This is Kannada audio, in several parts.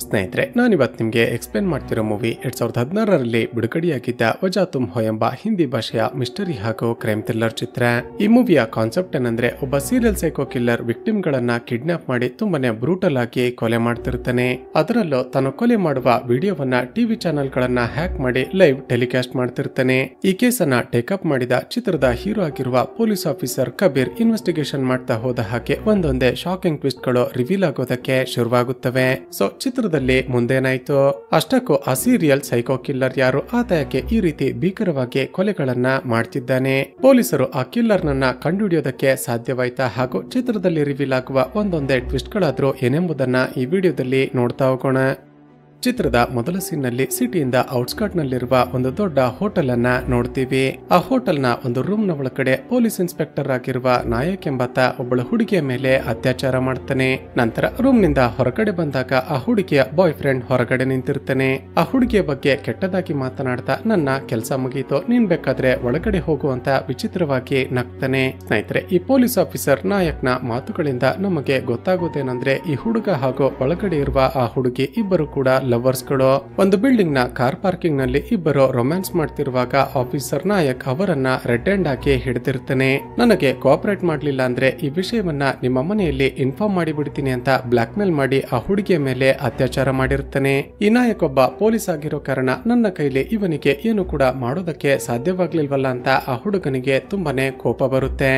ಸ್ನೇಹಿತರೆ, ನಾನಿವತ್ತು ನಿಮಗೆ ಎಕ್ಸ್ಪ್ಲೇನ್ ಮಾಡ್ತಿರೋ ಮೂವಿ 2016ರಲ್ಲಿ ಬಿಡುಗಡೆಯಾಗಿದ್ದ ವಜಾ ತುಮ್ ಹೋ ಎಂಬ ಹಿಂದಿ ಭಾಷೆಯ ಮಿಸ್ಟರಿ ಹಾಗೂ ಕ್ರೈಮ್ ಥ್ರಿಲ್ಲರ್ ಚಿತ್ರ. ಈ ಮೂವಿಯ ಕಾನ್ಸೆಪ್ಟ್ ಏನಂದ್ರೆ, ಒಬ್ಬ ಸೀರಿಯಲ್ ಸೈಕೋ ಕಿಲ್ಲರ್ ವಿಕ್ಟಿಮ್ ಗಳನ್ನ ಕಿಡ್ನಾಪ್ ಮಾಡಿ ತುಂಬಾನೇ ಬ್ರೂಟಲ್ ಆಗಿ ಕೊಲೆ ಮಾಡ್ತಿರ್ತಾನೆ. ಅದರಲ್ಲೂ ತಾನು ಕೊಲೆ ಮಾಡುವ ವಿಡಿಯೋವನ್ನ ಟಿವಿ ಚಾನೆಲ್ ಗಳನ್ನ ಹ್ಯಾಕ್ ಮಾಡಿ ಲೈವ್ ಟೆಲಿಕಾಸ್ಟ್ ಮಾಡ್ತಿರ್ತಾನೆ. ಈ ಕೇಸನ್ನ ಟೇಕಪ್ ಮಾಡಿದ ಚಿತ್ರದ ಹೀರೋ ಆಗಿರುವ ಪೊಲೀಸ್ ಆಫೀಸರ್ ಕಬೀರ್ ಇನ್ವೆಸ್ಟಿಗೇಷನ್ ಮಾಡ್ತಾ ಹೋದ ಹಾಗೆ ಒಂದೊಂದೇ ಶಾಕಿಂಗ್ ಟ್ವಿಸ್ಟ್ ಗಳು ರಿವೀಲ್ ಆಗೋದಕ್ಕೆ ಶುರುವಾಗುತ್ತವೆ. ಸೊ ಚಿತ್ರದಲ್ಲಿ ಮುಂದೇನಾಯ್ತು? ಅಷ್ಟಕ್ಕೂ ಆ ಸೀರಿಯಲ್ ಸೈಕೋ ಕಿಲ್ಲರ್ ಯಾರು, ಆತ ಯಾಕೆ ಈ ರೀತಿ ಭೀಕರವಾಗಿ ಕೊಲೆಗಳನ್ನ ಮಾಡ್ತಿದ್ದಾನೆ, ಪೊಲೀಸರು ಆ ಕಿಲ್ಲರ್ ನನ್ನ ಕಂಡುಹಿಡಿಯೋದಕ್ಕೆ ಸಾಧ್ಯವಾಯ್ತಾ, ಹಾಗೂ ಚಿತ್ರದಲ್ಲಿ ರಿವೀಲ್ ಆಗುವ ಒಂದೊಂದೇ ಟ್ವಿಸ್ಟ್ ಗಳಾದ್ರೂ ಏನೆಂಬುದನ್ನ ಈ ವಿಡಿಯೋದಲ್ಲಿ ನೋಡ್ತಾ ಹೋಗೋಣ. ಚಿತ್ರದ ಮೊದಲ ಸೀನ್ ನಲ್ಲಿ ಸಿಟಿಯಿಂದ ಔಟ್ಸ್ಕರ್ಟ್ ನಲ್ಲಿರುವ ಒಂದು ದೊಡ್ಡ ಹೋಟೆಲ್ ಅನ್ನ ನೋಡ್ತೀವಿ. ಆ ಹೋಟೆಲ್ ನ ಒಂದು ರೂಮ್ ನ ಒಳಗಡೆ ಪೊಲೀಸ್ ಇನ್ಸ್ಪೆಕ್ಟರ್ ಆಗಿರುವ ನಾಯಕ್ ಎಂಬಾತ ಒಬ್ಬಳು ಹುಡುಗಿಯ ಮೇಲೆ ಅತ್ಯಾಚಾರ ಮಾಡ್ತಾನೆ. ನಂತರ ರೂಮ್ ನಿಂದ ಹೊರಗಡೆ ಬಂದಾಗ ಆ ಹುಡುಗಿಯ ಬಾಯ್ ಫ್ರೆಂಡ್ ಹೊರಗಡೆ ನಿಂತಿರ್ತಾನೆ. ಆ ಹುಡುಗಿಯ ಬಗ್ಗೆ ಕೆಟ್ಟದಾಗಿ ಮಾತನಾಡ್ತಾ, ನನ್ನ ಕೆಲಸ ಮುಗೀತು, ನೀನ್ ಬೇಕಾದ್ರೆ ಒಳಗಡೆ ಹೋಗು ಅಂತ ವಿಚಿತ್ರವಾಗಿ ನಗ್ತಾನೆ. ಸ್ನೇಹಿತರೆ, ಈ ಪೊಲೀಸ್ ಆಫೀಸರ್ ನಾಯಕ್ ನ ಮಾತುಗಳಿಂದ ನಮಗೆ ಗೊತ್ತಾಗೋದೇನಂದ್ರೆ, ಈ ಹುಡುಗ ಹಾಗೂ ಒಳಗಡೆ ಇರುವ ಆ ಹುಡುಗಿ ಇಬ್ಬರು ಕೂಡ ಲವರ್ಸ್ ಗಳು. ಒಂದು ಬಿಲ್ಡಿಂಗ್ ನ ಕಾರ್ ಪಾರ್ಕಿಂಗ್ ನಲ್ಲಿ ಇಬ್ಬರು ರೊಮ್ಯಾನ್ಸ್ ಮಾಡ್ತಿರುವಾಗ ಆಫೀಸರ್ ನಾಯಕ್ ಅವರನ್ನ ರೆಡ್ ಹ್ಯಾಂಡ್ ಆಗಿ ಹಿಡಿದಿರ್ತಾನೆ. ನನಗೆ ಕೋಆಪರೇಟ್ ಮಾಡ್ಲಿಲ್ಲ ಅಂದ್ರೆ ಈ ವಿಷಯವನ್ನ ನಿಮ್ಮ ಮನೆಯಲ್ಲಿ ಇನ್ಫಾರ್ಮ್ ಮಾಡಿ ಬಿಡ್ತೀನಿ ಅಂತ ಬ್ಲಾಕ್ ಮೇಲ್ ಮಾಡಿ ಆ ಹುಡುಗಿಯ ಮೇಲೆ ಅತ್ಯಾಚಾರ ಮಾಡಿರ್ತಾನೆ. ಈ ನಾಯಕ್ ಒಬ್ಬ ಪೊಲೀಸ್ ಆಗಿರೋ ಕಾರಣ ನನ್ನ ಕೈಲಿ ಇವನಿಗೆ ಏನು ಕೂಡ ಮಾಡೋದಕ್ಕೆ ಸಾಧ್ಯವಾಗ್ಲಿಲ್ವಲ್ಲ ಅಂತ ಆ ಹುಡುಗನಿಗೆ ತುಂಬಾನೇ ಕೋಪ ಬರುತ್ತೆ.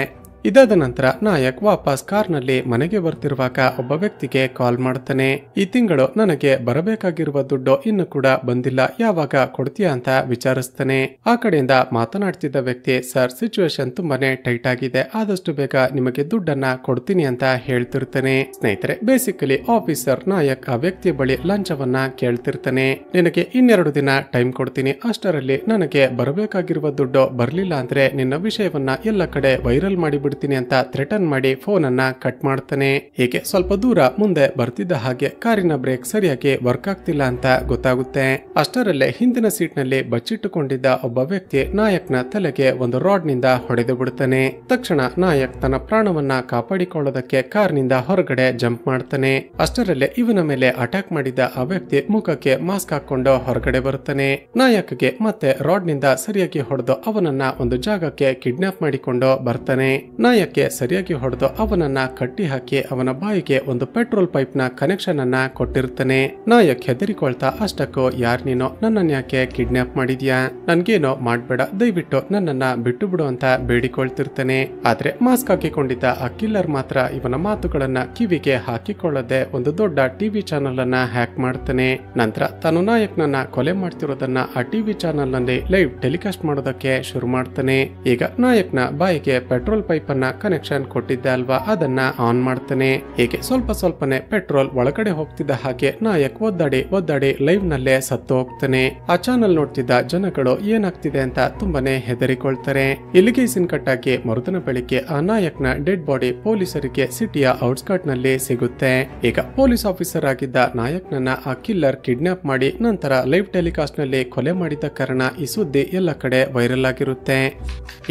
ಇದಾದ ನಂತರ ನಾಯಕ್ ವಾಪಸ್ ಕಾರ್ನಲ್ಲಿ ಮನೆಗೆ ಬರ್ತಿರುವಾಗ ಒಬ್ಬ ವ್ಯಕ್ತಿಗೆ ಕಾಲ್ ಮಾಡ್ತಾನೆ. ಈ ತಿಂಗಳು ನನಗೆ ಬರಬೇಕಾಗಿರುವ ದುಡ್ಡು ಇನ್ನು ಕೂಡ ಬಂದಿಲ್ಲ, ಯಾವಾಗ ಕೊಡ್ತೀಯಾ ಅಂತ ವಿಚಾರಿಸ್ತಾನೆ. ಆ ಕಡೆಯಿಂದ ಮಾತನಾಡ್ತಿದ್ದ ವ್ಯಕ್ತಿ, ಸರ್ ಸಿಚುವೇಶನ್ ತುಂಬಾನೇ ಟೈಟ್ ಆಗಿದೆ, ಆದಷ್ಟು ಬೇಗ ನಿಮಗೆ ದುಡ್ಡನ್ನ ಕೊಡ್ತೀನಿ ಅಂತ ಹೇಳ್ತಿರ್ತಾನೆ. ಸ್ನೇಹಿತರೆ, ಬೇಸಿಕಲಿ ಆಫೀಸರ್ ನಾಯಕ್ ಆ ವ್ಯಕ್ತಿಯ ಬಳಿ ಲಂಚವನ್ನ ಕೇಳ್ತಿರ್ತಾನೆ. ನಿನಗೆ 2 ದಿನ ಟೈಮ್ ಕೊಡ್ತೀನಿ, ಅಷ್ಟರಲ್ಲಿ ನನಗೆ ಬರಬೇಕಾಗಿರುವ ದುಡ್ಡು ಬರ್ಲಿಲ್ಲ ಅಂದ್ರೆ ನಿನ್ನ ವಿಷಯವನ್ನ ಎಲ್ಲ ಕಡೆ ವೈರಲ್ ಮಾಡಿ ಅಂತ ಥ್ರೆಟನ್ ಮಾಡಿ ಫೋನ್ ಅನ್ನ ಕಟ್ ಮಾಡ್ತಾನೆ. ಹೀಗೆ ಸ್ವಲ್ಪ ದೂರ ಮುಂದೆ ಬರ್ತಿದ್ದ ಹಾಗೆ ಕಾರಿನ ಬ್ರೇಕ್ ಸರಿಯಾಗಿ ವರ್ಕ್ ಆಗ್ತಿಲ್ಲ ಅಂತ ಗೊತ್ತಾಗುತ್ತೆ. ಅಷ್ಟರಲ್ಲೇ ಹಿಂದಿನ ಸೀಟ್ ನಲ್ಲಿ ಬಚ್ಚಿಟ್ಟುಕೊಂಡಿದ್ದ ಒಬ್ಬ ವ್ಯಕ್ತಿ ನಾಯಕ್ನ ತಲೆಗೆ ಒಂದು ರಾಡ್ ನಿಂದ ಹೊಡೆದು ಬಿಡುತ್ತಾನೆ. ತಕ್ಷಣ ನಾಯಕ್ ತನ್ನ ಪ್ರಾಣವನ್ನ ಕಾಪಾಡಿಕೊಳ್ಳೋದಕ್ಕೆ ಕಾರ್ನಿಂದ ಹೊರಗಡೆ ಜಂಪ್ ಮಾಡ್ತಾನೆ. ಅಷ್ಟರಲ್ಲೇ ಇವನ ಮೇಲೆ ಅಟ್ಯಾಕ್ ಮಾಡಿದ್ದ ಆ ವ್ಯಕ್ತಿ ಮುಖಕ್ಕೆ ಮಾಸ್ಕ್ ಹಾಕೊಂಡು ಹೊರಗಡೆ ಬರುತ್ತಾನೆ. ನಾಯಕ್ಗೆ ಮತ್ತೆ ರಾಡ್ ನಿಂದ ಸರಿಯಾಗಿ ಹೊಡೆದು ಅವನನ್ನ ಒಂದು ಜಾಗಕ್ಕೆ ಕಿಡ್ನಾಪ್ ಮಾಡಿಕೊಂಡು ಬರ್ತಾನೆ. ನಾಯಕ್ಕೆ ಸರಿಯಾಗಿ ಹೊಡೆದು ಅವನನ್ನ ಕಟ್ಟಿ ಹಾಕಿ ಅವನ ಬಾಯಿಗೆ ಒಂದು ಪೆಟ್ರೋಲ್ ಪೈಪ್ ನ ಕನೆಕ್ಷನ್ ಅನ್ನ ಕೊಟ್ಟಿರ್ತಾನೆ. ನಾಯಕ್ ಹೆದರಿಕೊಳ್ತಾ, ಅಷ್ಟಕ್ಕೂ ಯಾರ್ ನೀನೋ, ನನ್ನನ್ನ ಯಾಕೆ ಕಿಡ್ನಾಪ್ ಮಾಡಿದ್ಯಾ, ನನ್ಗೇನೋ ಮಾಡ್ಬೇಡ, ದಯವಿಟ್ಟು ನನ್ನನ್ನ ಬಿಟ್ಟು ಬಿಡು ಅಂತ ಬೇಡಿಕೊಳ್ತಿರ್ತಾನೆ. ಆದ್ರೆ ಮಾಸ್ಕ್ ಹಾಕಿಕೊಂಡಿದ್ದ ಆ ಕಿಲ್ಲರ್ ಮಾತ್ರ ಇವನ ಮಾತುಗಳನ್ನ ಕಿವಿಗೆ ಹಾಕಿಕೊಳ್ಳದೆ ಒಂದು ದೊಡ್ಡ ಟಿವಿ ಚಾನಲ್ ಅನ್ನ ಹ್ಯಾಕ್ ಮಾಡ್ತಾನೆ. ನಂತರ ತಾನು ನಾಯಕ್ನನ್ನ ಕೊಲೆ ಮಾಡ್ತಿರೋದನ್ನ ಆ ಟಿವಿ ಚಾನಲ್ ನಲ್ಲಿ ಲೈವ್ ಟೆಲಿಕಾಸ್ಟ್ ಮಾಡೋದಕ್ಕೆ ಶುರು ಮಾಡ್ತಾನೆ. ಈಗ ನಾಯಕ್ನ ಬಾಯಿಗೆ ಪೆಟ್ರೋಲ್ ಪೈಪ್ ಕನೆಕ್ಷನ್ ಕೊಟ್ಟಿದ್ದ ಅಲ್ವಾ, ಅದನ್ನ ಆನ್ ಮಾಡ್ತಾನೆ. ಹೀಗೆ ಸ್ವಲ್ಪ ಸ್ವಲ್ಪನೇ ಪೆಟ್ರೋಲ್ ಒಳಗಡೆ ಹೋಗ್ತಿದ್ದ ಹಾಗೆ ನಾಯಕ್ ಒದ್ದಾಡಿ ಲೈವ್ ನಲ್ಲೇ ಸತ್ತು ಹೋಗ್ತಾನೆ. ಆ ಚಾನಲ್ ನೋಡ್ತಿದ್ದ ಜನಗಳು ಏನಾಗ್ತಿದೆ ಅಂತ ತುಂಬಾನೇ ಹೆದರಿಕೊಳ್ತಾರೆ. ಇಲ್ಲಿಗೆ ಸೀನ್ ಕಟ್ ಆಗಿ ಮರುದಿನ ಬೆಳಿಗ್ಗೆ ಆ ನಾಯಕ್ನ ಡೆಡ್ ಬಾಡಿ ಪೊಲೀಸರಿಗೆ ಸಿಟಿಯ ಔಟ್ಸ್ಕರ್ಟ್ ನಲ್ಲಿ ಸಿಗುತ್ತೆ. ಈಗ ಪೊಲೀಸ್ ಆಫೀಸರ್ ಆಗಿದ್ದ ನಾಯಕ್ನನ್ನ ಆ ಕಿಲ್ಲರ್ ಕಿಡ್ನಾಪ್ ಮಾಡಿ ನಂತರ ಲೈವ್ ಟೆಲಿಕಾಸ್ಟ್ ನಲ್ಲಿ ಕೊಲೆ ಮಾಡಿದ ಕಾರಣ ಈ ಸುದ್ದಿ ಎಲ್ಲ ಕಡೆ ವೈರಲ್ ಆಗಿರುತ್ತೆ.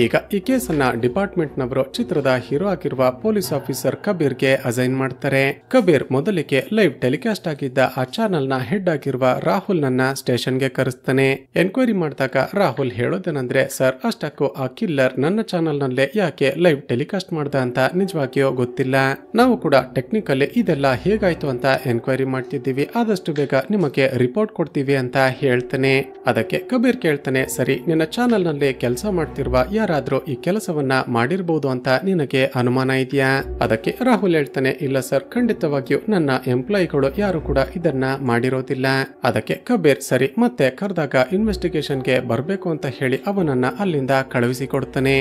ಈಗ ಈ ಕೇಸನ್ನ ಡಿಪಾರ್ಟ್ಮೆಂಟ್ ನವರು ಚಿತ್ರದ ಹೀರೋ ಆಗಿರುವ ಪೊಲೀಸ್ ಆಫೀಸರ್ ಕಬೀರ್ಗೆ ಅಸೈನ್ ಮಾಡ್ತಾರೆ. ಕಬೀರ್ ಮೊದಲಿಗೆ ಲೈವ್ ಟೆಲಿಕಾಸ್ಟ್ ಆಗಿದ್ದ ಆ ಚಾನಲ್ ನ ಹೆಡ್ ಆಗಿರುವ ರಾಹುಲ್ ನನ್ನ ಸ್ಟೇಷನ್ ಗೆ ಕರೆಸ್ತಾನೆ. ಎನ್ಕ್ವೈರಿ ಮಾಡಿದಾಗ ರಾಹುಲ್ ಹೇಳೋದೇನಂದ್ರೆ, ಸರ್ ಅಷ್ಟಕ್ಕೂ ಆ ಕಿಲ್ಲರ್ ನನ್ನ ಚಾನಲ್ ನಲ್ಲೇ ಯಾಕೆ ಲೈವ್ ಟೆಲಿಕಾಸ್ಟ್ ಮಾಡ್ದ ಅಂತ ನಿಜವಾಗಿಯೂ ಗೊತ್ತಿಲ್ಲ. ನಾವು ಕೂಡ ಟೆಕ್ನಿಕಲಿ ಇದೆಲ್ಲ ಹೇಗಾಯ್ತು ಅಂತ ಎನ್ಕ್ವೈರಿ ಮಾಡ್ತಿದ್ದೀವಿ, ಆದಷ್ಟು ಬೇಗ ನಿಮಗೆ ರಿಪೋರ್ಟ್ ಕೊಡ್ತೀವಿ ಅಂತ ಹೇಳ್ತಾನೆ. ಅದಕ್ಕೆ ಕಬೀರ್ ಕೇಳ್ತಾನೆ, ಸರಿ ನಿನ್ನ ಚಾನಲ್ ನಲ್ಲಿ ಕೆಲಸ ಮಾಡ್ತಿರುವ ಯಾರಾದ್ರೂ ಈ ಕೆಲಸವನ್ನ ಮಾಡಿರ್ಬೋದು ಅಂತ ನಿನಗೆ ಅನುಮಾನ ಇದೆಯಾ? ಅದಕ್ಕೆ ರಾಹುಲ್ ಹೇಳ್ತಾನೆ, ಇಲ್ಲ ಸರ್, ಖಂಡಿತವಾಗಿಯೂ ನನ್ನ ಎಂಪ್ಲಾಯಿಗಳು ಯಾರು ಕೂಡ ಇದನ್ನ ಮಾಡಿರೋದಿಲ್ಲ. ಅದಕ್ಕೆ ಕಬೀರ್ ಸರಿ, ಮತ್ತೆ ಕರೆದಾಗ ಇನ್ವೆಸ್ಟಿಗೇಷನ್ಗೆ ಬರ್ಬೇಕು ಅಂತ ಹೇಳಿ ಅವನನ್ನ ಅಲ್ಲಿಂದ ಕಳುಹಿಸಿಕೊಡ್ತಾನೆ.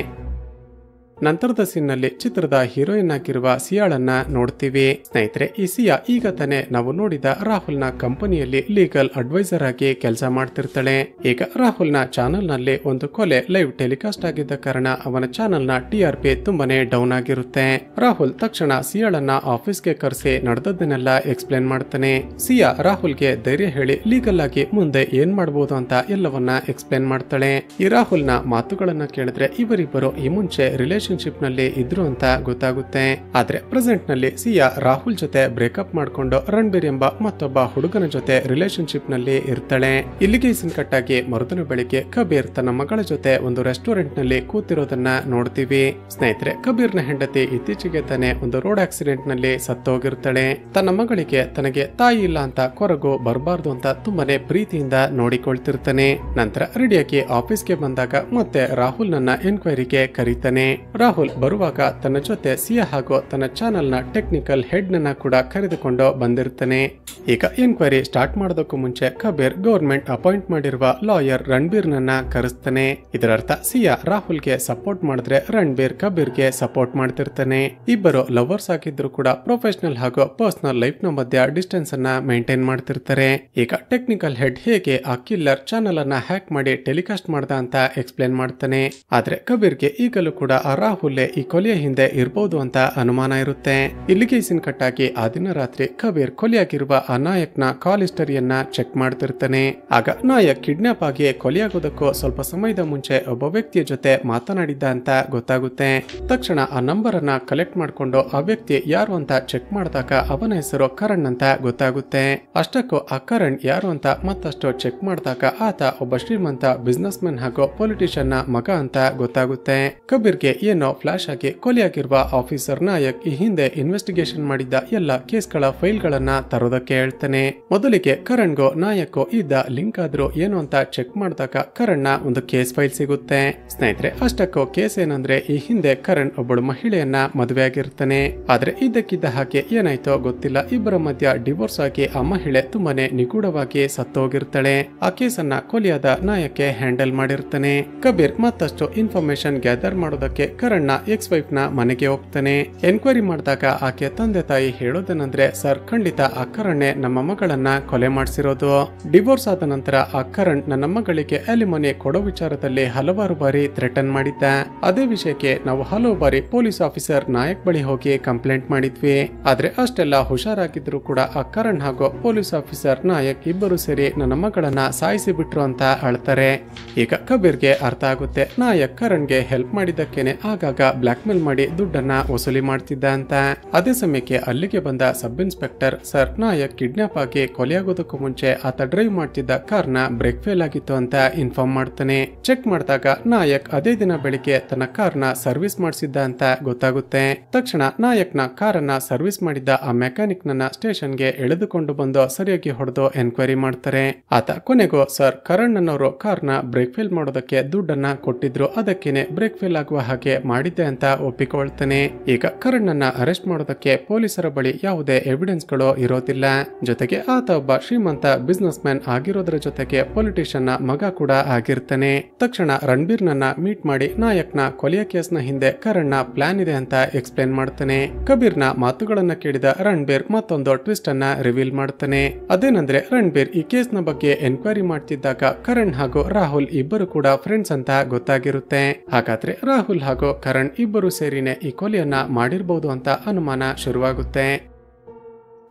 ನಂತರದ ಸೀನ್ ನಲ್ಲಿ ಚಿತ್ರದ ಹೀರೋಯಿನ್ ಆಗಿರುವ ಸಿಯಾಳನ್ನ ನೋಡ್ತೀವಿ. ಸ್ನೇಹಿತರೆ, ಈ ಸಿಯಾ ಈಗ ತಾನೇ ನಾವು ನೋಡಿದ ರಾಹುಲ್ ನ ಕಂಪನಿಯಲ್ಲಿ ಲೀಗಲ್ ಅಡ್ವೈಸರ್ ಆಗಿ ಕೆಲಸ ಮಾಡ್ತಿರ್ತಾಳೆ. ಈಗ ರಾಹುಲ್ ನ ಚಾನಲ್ ನಲ್ಲಿ ಒಂದು ಕೊಲೆ ಲೈವ್ ಟೆಲಿಕಾಸ್ಟ್ ಆಗಿದ್ದ ಕಾರಣ ಅವನ ಚಾನಲ್ ನ TRP ತುಂಬಾನೇ ಡೌನ್ ಆಗಿರುತ್ತೆ. ರಾಹುಲ್ ತಕ್ಷಣ ಸಿಯಾಳನ್ನ ಆಫೀಸ್ಗೆ ಕರೆಸಿ ನಡೆದದ್ದನ್ನೆಲ್ಲ ಎಕ್ಸ್ಪ್ಲೇನ್ ಮಾಡ್ತಾನೆ. ಸಿಯಾ ರಾಹುಲ್ಗೆ ಧೈರ್ಯ ಹೇಳಿ ಲೀಗಲ್ ಆಗಿ ಮುಂದೆ ಏನ್ ಮಾಡಬಹುದು ಅಂತ ಎಲ್ಲವನ್ನ ಎಕ್ಸ್ಪ್ಲೇನ್ ಮಾಡ್ತಾಳೆ. ಈ ರಾಹುಲ್ ನ ಮಾತುಗಳನ್ನ ಕೇಳಿದ್ರೆ ಇವರಿಬ್ಬರು ಈ ಮುಂಚೆ ರಿಲೇಷನ್ ರಿಲೇಶನ್ಶಿಪ್ ನಲ್ಲಿ ಇದ್ರು ಅಂತ ಗೊತ್ತಾಗುತ್ತೆ. ಆದ್ರೆ ಪ್ರೆಸೆಂಟ್ ನಲ್ಲಿ ಸಿಯಾ ರಾಹುಲ್ ಜೊತೆ ಬ್ರೇಕಪ್ ಮಾಡ್ಕೊಂಡು ರಣಬೀರ್ ಎಂಬ ಮತ್ತೊಬ್ಬ ಹುಡುಗನ ಜೊತೆ ರಿಲೇಶನ್ಶಿಪ್ ನಲ್ಲಿ ಇರ್ತಾಳೆ. ಇಲ್ಲಿಗೆ ಸೀನ್ ಕಟ್ ಆಗಿ ಮರುದಿನ ಬೆಳಿಗ್ಗೆ ಕಬೀರ್ ತನ್ನ ಮಗಳ ಜೊತೆ ಒಂದು ರೆಸ್ಟೋರೆಂಟ್ ನಲ್ಲಿ ಕೂತಿರೋದನ್ನ ನೋಡ್ತೀವಿ. ಸ್ನೇಹಿತರೆ, ಕಬೀರ್ ನ ಹೆಂಡತಿ ಇತ್ತೀಚೆಗೆ ತಾನೆ ಒಂದು ರೋಡ್ ಆಕ್ಸಿಡೆಂಟ್ ನಲ್ಲಿ ಸತ್ತೋಗಿರ್ತಾಳೆ. ತನ್ನ ಮಗಳಿಗೆ ತನಗೆ ತಾಯಿ ಇಲ್ಲ ಅಂತ ಕೊರಗು ಬರಬಾರ್ದು ಅಂತ ತುಂಬಾನೇ ಪ್ರೀತಿಯಿಂದ ನೋಡಿಕೊಳ್ತಿರ್ತಾನೆ. ನಂತರ ರೆಡಿಯಾಗಿ ಆಫೀಸ್ಗೆ ಬಂದಾಗ ಮತ್ತೆ ರಾಹುಲ್ ನನ್ನ ಎನ್ಕ್ವೈರಿಗೆ ಕರೀತಾನೆ. ರಾಹುಲ್ ಬರುವಾಗ ತನ್ನ ಜೊತೆ ಸಿಯಾ ಹಾಗೂ ತನ್ನ ಚಾನೆಲ್ ನ ಟೆಕ್ನಿಕಲ್ ಹೆಡ್ ನನ್ನ ಕೂಡ ಕರೆದುಕೊಂಡು ಬಂದಿರ್ತಾನೆ. ಈಗ ಎನ್ಕ್ವೈರಿ ಸ್ಟಾರ್ಟ್ ಮಾಡೋದಕ್ಕೂ ಮುಂಚೆ ಕಬೀರ್ ಗವರ್ಮೆಂಟ್ ಅಪಾಯಿಂಟ್ ಮಾಡಿರುವ ಲಾಯರ್ ರಣಬೀರ್ ನನ್ನ ಕರೆಸ್ತಾನೆ. ಇದರರ್ಥ ಸಿಯಾ ರಾಹುಲ್ಗೆ ಸಪೋರ್ಟ್ ಮಾಡಿದ್ರೆ ರಣಬೀರ್ ಕಬೀರ್ಗೆ ಸಪೋರ್ಟ್ ಮಾಡ್ತಿರ್ತಾನೆ. ಇಬ್ಬರು ಲವರ್ಸ್ ಆಗಿದ್ರು ಕೂಡ ಪ್ರೊಫೆಷನಲ್ ಹಾಗೂ ಪರ್ಸನಲ್ ಲೈಫ್ ನ ಮಧ್ಯ ಡಿಸ್ಟೆನ್ಸ್ ಅನ್ನ ಮೇಂಟೈನ್ ಮಾಡ್ತಿರ್ತಾರೆ. ಈಗ ಟೆಕ್ನಿಕಲ್ ಹೆಡ್ ಹೇಗೆ ಆ ಕಿಲ್ಲರ್ ಚಾನೆಲ್ ಅನ್ನ ಹ್ಯಾಕ್ ಮಾಡಿ ಟೆಲಿಕಾಸ್ಟ್ ಮಾಡ್ದ ಅಂತ ಎಕ್ಸ್ಪ್ಲೇನ್ ಮಾಡ್ತಾನೆ. ಆದ್ರೆ ಕಬೀರ್ಗೆ ಈಗಲೂ ಕೂಡ ಆ ರಾಹುಲ್ ಈ ಕೊಲೆಯ ಹಿಂದೆ ಇರಬಹುದು ಅಂತ ಅನುಮಾನ ಇರುತ್ತೆ. ಇಲ್ಲಿಗೆ ಸೀನ್ ಕಟ್ ಆಗಿ ಆ ದಿನ ರಾತ್ರಿ ಕಬೀರ್ ಕೊಲೆಯಾಗಿರುವ ಆ ನಾಯಕ್ನ ಕಾಲ್ ಹಿಸ್ಟರಿಯನ್ನ ಚೆಕ್ ಮಾಡ್ತಿರ್ತಾನೆ. ಆಗ ನಾಯಕ್ ಕಿಡ್ನಾಪ್ ಆಗಿ ಕೊಲೆಯಾಗೋದಕ್ಕೂ ಸ್ವಲ್ಪ ಸಮಯದ ಮುಂಚೆ ಒಬ್ಬ ವ್ಯಕ್ತಿಯ ಜೊತೆ ಮಾತನಾಡಿದ್ದ ಅಂತ ಗೊತ್ತಾಗುತ್ತೆ. ತಕ್ಷಣ ಆ ನಂಬರ್ ಅನ್ನ ಕಲೆಕ್ಟ್ ಮಾಡ್ಕೊಂಡು ಆ ವ್ಯಕ್ತಿ ಯಾರು ಅಂತ ಚೆಕ್ ಮಾಡಿದಾಗ ಅವನ ಹೆಸರು ಕರಣ್ ಅಂತ ಗೊತ್ತಾಗುತ್ತೆ. ಅಷ್ಟಕ್ಕೂ ಆ ಕರಣ್ ಯಾರು ಅಂತ ಮತ್ತಷ್ಟು ಚೆಕ್ ಮಾಡಿದಾಗ ಆತ ಒಬ್ಬ ಶ್ರೀಮಂತ ಬಿಸ್ನೆಸ್ ಮ್ಯಾನ್ ಹಾಗೂ ಪೊಲಿಟಿಷಿಯನ್ ನ ಮಗ ಅಂತ ಗೊತ್ತಾಗುತ್ತೆ. ಕಬೀರ್ಗೆ ಏನೋ ಫ್ಲಾಶ್ ಆಗಿ ಕೊಲೆಯಾಗಿರುವ ಆಫೀಸರ್ ನಾಯಕ್ ಈ ಹಿಂದೆ ಇನ್ವೆಸ್ಟಿಗೇಷನ್ ಮಾಡಿದ್ದ ಎಲ್ಲ ಕೇಸ್ಗಳ ಫೈಲ್ ಗಳನ್ನ ತರೋದಕ್ಕೆ ಹೇಳ್ತಾನೆ. ಮೊದಲಿಗೆ ಕರಣ್ಗೂ ನಾಯಕ್ಕೂ ಇದ್ದ ಲಿಂಕ್ ಆದ್ರೂ ಏನು ಅಂತ ಚೆಕ್ ಮಾಡಿದಾಗ ಕರಣ್ ನ ಒಂದು ಕೇಸ್ ಫೈಲ್ ಸಿಗುತ್ತೆ. ಸ್ನೇಹಿತರೆ, ಅಷ್ಟಕ್ಕೂ ಕೇಸ್ ಏನಂದ್ರೆ ಈ ಹಿಂದೆ ಕರಣ್ ಒಬ್ಬಳು ಮಹಿಳೆಯನ್ನ ಮದುವೆ ಆಗಿರ್ತಾನೆ. ಆದ್ರೆ ಇದಕ್ಕಿದ್ದ ಹಾಗೆ ಏನಾಯ್ತೋ ಗೊತ್ತಿಲ್ಲ, ಇಬ್ಬರ ಮಧ್ಯ ಡಿವೋರ್ಸ್ ಆಗಿ ಆ ಮಹಿಳೆ ತುಂಬಾನೇ ನಿಗೂಢವಾಗಿ ಸತ್ತೋಗಿರ್ತಾಳೆ. ಆ ಕೇಸನ್ನ ಕೊಲೆಯಾದ ನಾಯಕ್ಕೆ ಹ್ಯಾಂಡಲ್ ಮಾಡಿರ್ತಾನೆ. ಕಬೀರ್ ಮತ್ತಷ್ಟು ಇನ್ಫಾರ್ಮೇಶನ್ ಗ್ಯಾದರ್ ಮಾಡೋದಕ್ಕೆ ಕರಣ್ ನ ಎಕ್ಸ್ ವೈಫ್ ನ ಮನೆಗೆ ಹೋಗ್ತಾನೆ. ಎನ್ಕ್ವೈರಿ ಮಾಡಿದಾಗ ಆಕೆ ತಂದೆ ತಾಯಿ ಹೇಳೋದೇನಂದ್ರೆ, ಸರ್ ಖಂಡಿತ ಆ ಕರಣೆ ನಮ್ಮ ಮಗಳನ್ನ ಕೊಲೆ ಮಾಡಿಸಿರೋದು. ಡಿವೋರ್ಸ್ ಆದ ನಂತರ ಆ ಕರಣ್ ನನ್ನ ಮಗಳಿಗೆ ಅಲಿಮನಿ ಕೊಡೋ ವಿಚಾರದಲ್ಲಿ ಹಲವಾರು ಬಾರಿ ಥ್ರೆಟನ್ ಮಾಡಿದ್ದ. ಅದೇ ವಿಷಯಕ್ಕೆ ನಾವು ಹಲವು ಬಾರಿ ಪೊಲೀಸ್ ಆಫೀಸರ್ ನಾಯಕ್ ಬಳಿ ಹೋಗಿ ಕಂಪ್ಲೇಂಟ್ ಮಾಡಿದ್ವಿ. ಆದ್ರೆ ಅಷ್ಟೆಲ್ಲ ಹುಷಾರಾಗಿದ್ರು ಕೂಡ ಆ ಕರಣ್ ಹಾಗೂ ಪೊಲೀಸ್ ಆಫೀಸರ್ ನಾಯಕ್ ಇಬ್ಬರು ಸೇರಿ ನನ್ನ ಮಗಳನ್ನ ಸಾಯಿಸಿ ಬಿಟ್ರು ಅಂತ ಅಳ್ತಾರೆ. ಈಗ ಕಬೀರ್ಗೆ ಅರ್ಥ ಆಗುತ್ತೆ, ನಾಯಕ್ ಕರಣ್ಗೆ ಹೆಲ್ಪ್ ಮಾಡಿದ್ದಕ್ಕೇನೆ ಆಗಾಗ ಬ್ಲಾಕ್ ಮೇಲ್ ಮಾಡಿ ದುಡ್ಡನ್ನ ವಸೂಲಿ ಮಾಡ್ತಿದ್ದ ಅಂತ. ಅದೇ ಸಮಯಕ್ಕೆ ಅಲ್ಲಿಗೆ ಬಂದ sub inspector, sir Nayak kidnap ಆಗಿ ಕೊಲೆಯಾಗೋದಕ್ಕೂ ಮುಂಚೆ ಆತ ಡ್ರೈವ್ ಮಾಡ್ತಿದ್ದ ಕಾರ್ನ ಬ್ರೇಕ್ ಫೇಲ್ ಆಗಿತ್ತು ಅಂತ ಇನ್ಫಾರ್ಮ್ ಮಾಡ್ತಾನೆ. ಚೆಕ್ ಮಾಡಿದಾಗ ನಾಯಕ್ ಅದೇ ದಿನ ಬೆಳಿಗ್ಗೆ ತನ್ನ ಕಾರ್ನ ಸರ್ವಿಸ್ ಮಾಡಿಸಿದ್ದ ಅಂತ ಗೊತ್ತಾಗುತ್ತೆ. ತಕ್ಷಣ ನಾಯಕ್ನ ಕಾರನ್ನ ಸರ್ವಿಸ್ ಮಾಡಿದ್ದ ಆ ಮೆಕ್ಯಾನಿಕ್ ನನ್ನ ಸ್ಟೇಷನ್ಗೆ ಎಳೆದುಕೊಂಡು ಬಂದು ಸರಿಯಾಗಿ ಹೊಡೆದು ಎನ್ಕ್ವೈರಿ ಮಾಡ್ತಾರೆ. ಆತ ಕೊನೆಗೂ, ಸರ್ ಕರಣ್ ಅನ್ನೋರು ಕಾರ್ನ ಬ್ರೇಕ್ ಫೇಲ್ ಮಾಡೋದಕ್ಕೆ ದುಡ್ಡನ್ನ ಕೊಟ್ಟಿದ್ರು, ಅದಕ್ಕೇನೆ ಬ್ರೇಕ್ ಫೇಲ್ ಆಗುವ ಹಾಗೆ ಮಾಡಿದ್ದೆ ಅಂತ ಒಪ್ಪಿಕೊಳ್ತಾನೆ. ಈಗ ಕರಣ್ ಅನ್ನ ಅರೆಸ್ಟ್ ಮಾಡೋದಕ್ಕೆ ಪೊಲೀಸರ ಬಳಿ ಯಾವುದೇ ಎವಿಡೆನ್ಸ್ ಗಳು ಇರೋದಿಲ್ಲ. ಜೊತೆಗೆ ಆತ ಒಬ್ಬ ಶ್ರೀಮಂತ ಬಿಸ್ನೆಸ್ ಮ್ಯಾನ್ ಆಗಿರೋದ್ರ ಜೊತೆಗೆ ಪೊಲಿಟಿಷಿಯನ್ ನ ಮಗ ಕೂಡ ಆಗಿರ್ತಾನೆ. ತಕ್ಷಣ ರಣಬೀರ್ ನನ್ನ ಮೀಟ್ ಮಾಡಿ ನಾಯಕ್ನ ಕೊಲೆಯ ಕೇಸ್ ನ ಹಿಂದೆ ಕರಣ್ ನ ಪ್ಲಾನ್ ಇದೆ ಅಂತ ಎಕ್ಸ್ಪ್ಲೇನ್ ಮಾಡ್ತಾನೆ. ಕಬೀರ್ ನ ಮಾತುಗಳನ್ನ ಕೇಳಿದ ರಣಬೀರ್ ಮತ್ತೊಂದು ಟ್ವಿಸ್ಟ್ ಅನ್ನ ರಿವೀಲ್ ಮಾಡ್ತಾನೆ. ಅದೇನಂದ್ರೆ, ರಣಬೀರ್ ಈ ಕೇಸ್ ನ ಬಗ್ಗೆ ಎನ್ಕ್ವೈರಿ ಮಾಡ್ತಿದ್ದಾಗ ಕರಣ್ ಹಾಗೂ ರಾಹುಲ್ ಇಬ್ಬರು ಕೂಡ ಫ್ರೆಂಡ್ಸ್ ಅಂತ ಗೊತ್ತಾಗಿರುತ್ತೆ. ಹಾಗಾದ್ರೆ ರಾಹುಲ್ ಹಾಗೂ ಕರಣ್ ಇಬ್ಬರು ಸೇರಿನೇ ಈ ಕೊಲೆಯನ್ನ ಮಾಡಿರಬಹುದು ಅಂತ ಅನುಮಾನ ಶುರುವಾಗುತ್ತೆ.